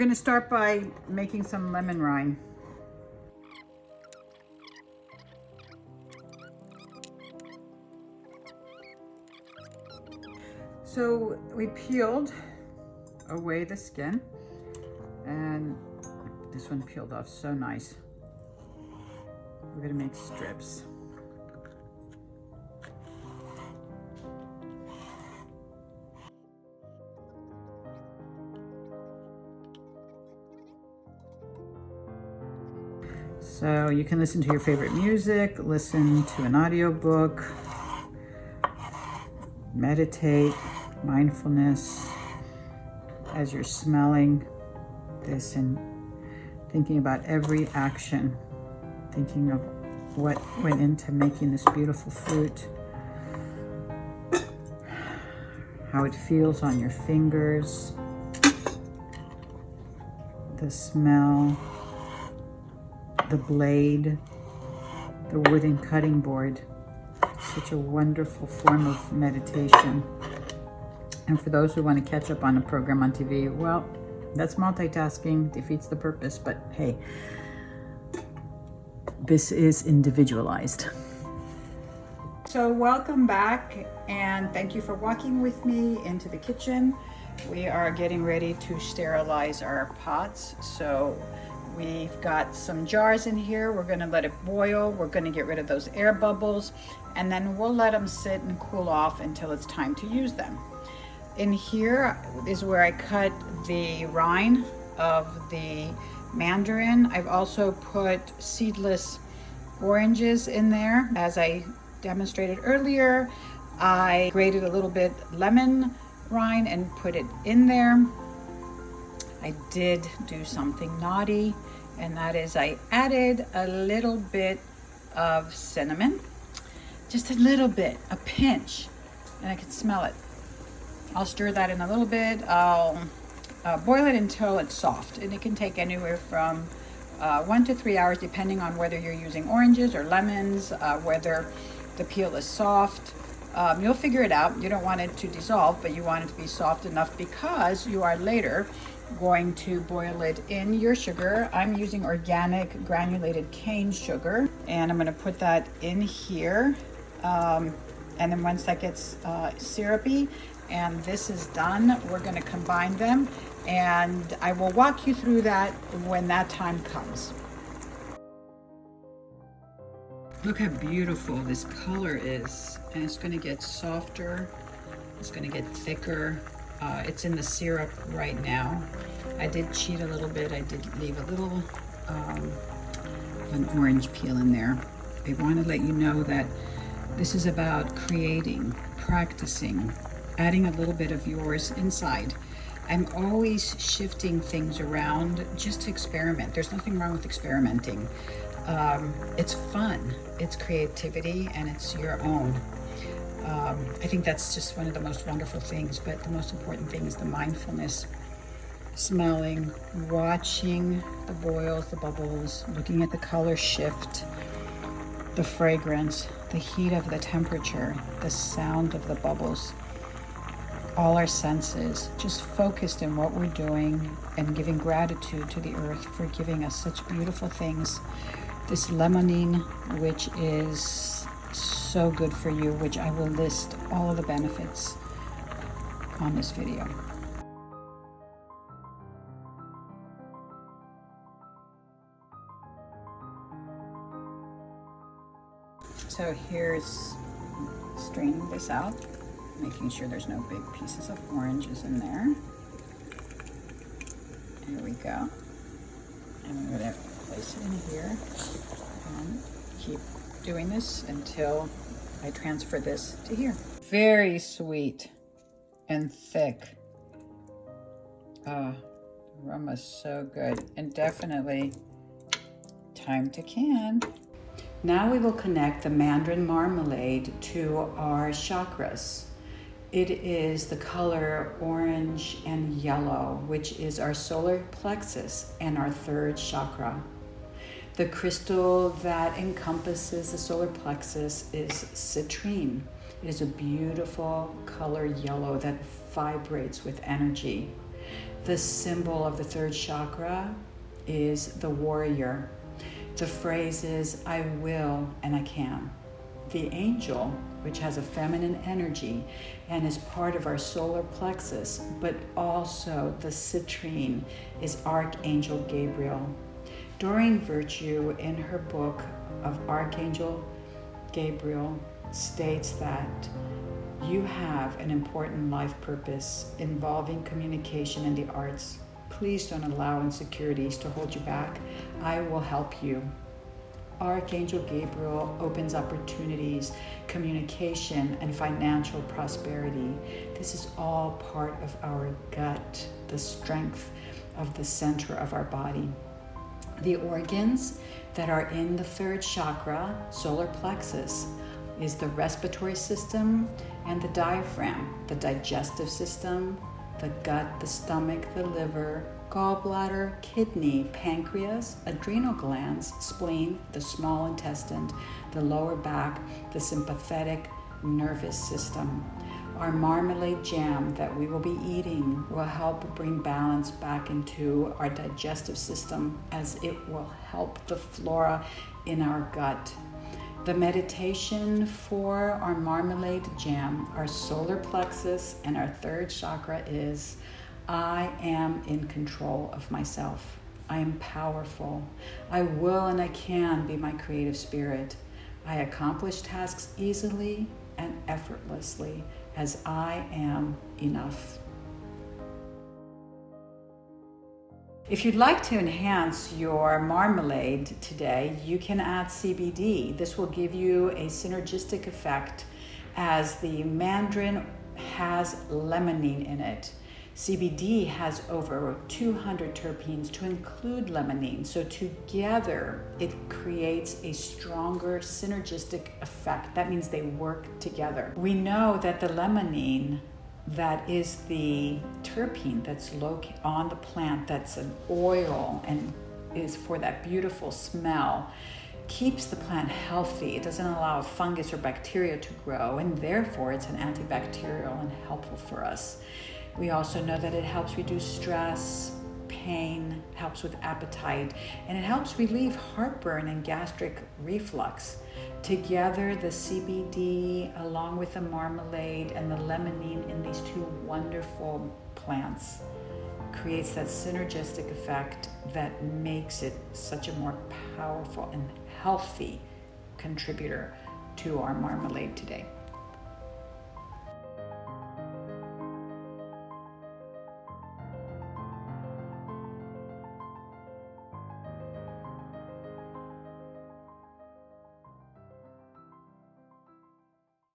We're gonna start by making some lemon rind. So we peeled away the skin, and this one peeled off so nice. We're gonna make strips. So you can listen to your favorite music, listen to an audiobook, meditate, mindfulness, as you're smelling this and thinking about every action, thinking of what went into making this beautiful fruit, how it feels on your fingers, the smell, the blade, the wooden cutting board. Such a wonderful form of meditation. And for those who want to catch up on a program on TV, well, that's multitasking, defeats the purpose, but hey, this is individualized. So welcome back, and thank you for walking with me into the kitchen. We are getting ready to sterilize our pots. So we've got some jars in here. We're gonna let it boil. We're gonna get rid of those air bubbles, and then we'll let them sit and cool off until it's time to use them. In here is where I cut the rind of the mandarin. I've also put seedless oranges in there. As I demonstrated earlier, I grated a little bit lemon rind and put it in there. I did do something naughty, and that is I added a little bit of cinnamon, just a little bit, a pinch, and I can smell it. I'll stir that in a little bit. I'll boil it until it's soft, and it can take anywhere from 1 to 3 hours depending on whether you're using oranges or lemons, whether the peel is soft. You'll figure it out. You don't want it to dissolve, but you want it to be soft enough because you are later going to boil it in your sugar. I'm using organic granulated cane sugar, and I'm going to put that in here. And then once that gets syrupy and this is done, we're going to combine them, and I will walk you through that when that time comes. Look how beautiful this color is, and it's going to get softer, it's going to get thicker. It's in the syrup right now. I did cheat a little bit. I did leave a little an orange peel in there. I want to let you know that this is about creating, practicing, adding a little bit of yours inside. I'm always shifting things around just to experiment. There's nothing wrong with experimenting. It's fun, it's creativity, and it's your own. I think that's just one of the most wonderful things, but the most important thing is the mindfulness. Smelling, watching the boils, the bubbles, looking at the color shift, the fragrance, the heat of the temperature, the sound of the bubbles. All our senses, just focused in what we're doing and giving gratitude to the earth for giving us such beautiful things. This limonene, which is so good for you, which I will list all of the benefits on this video. So here's straining this out, making sure there's no big pieces of oranges in there. There we go. And I'm going to place it in here and keep doing this until I transfer this to here. Very sweet and thick. The aroma's so good, and definitely time to can. Now we will connect the Mandarin Marmalade to our chakras. It is the color orange and yellow, which is our solar plexus and our third chakra. The crystal that encompasses the solar plexus is citrine. It is a beautiful color yellow that vibrates with energy. The symbol of the third chakra is the warrior. The phrase is, I will and I can. The angel, which has a feminine energy and is part of our solar plexus, but also the citrine, is Archangel Gabriel. Doreen Virtue, in her book of Archangel Gabriel, states that you have an important life purpose involving communication and the arts. Please don't allow insecurities to hold you back. I will help you. Archangel Gabriel opens opportunities, communication, and financial prosperity. This is all part of our gut, the strength of the center of our body. The organs that are in the third chakra, solar plexus, is the respiratory system and the diaphragm, the digestive system, the gut, the stomach, the liver, gallbladder, kidney, pancreas, adrenal glands, spleen, the small intestine, the lower back, the sympathetic nervous system. Our marmalade jam that we will be eating will help bring balance back into our digestive system, as it will help the flora in our gut. The meditation for our marmalade jam, our solar plexus, and our third chakra is, I am in control of myself. I am powerful. I will and I can be my creative spirit. I accomplish tasks easily and effortlessly, as I am enough. If you'd like to enhance your marmalade today, you can add CBD. This will give you a synergistic effect, as the Mandarin has limonene in it. CBD has over 200 terpenes to include limonene. So together, it creates a stronger synergistic effect. That means they work together. We know that the limonene, that is the terpene that's located on the plant, that's an oil and is for that beautiful smell, keeps the plant healthy. It doesn't allow fungus or bacteria to grow, and therefore it's an antibacterial and helpful for us. We also know that it helps reduce stress, pain, helps with appetite, and it helps relieve heartburn and gastric reflux. Together, the CBD, along with the marmalade and the limonene in these two wonderful plants, creates that synergistic effect that makes it such a more powerful and healthy contributor to our marmalade today.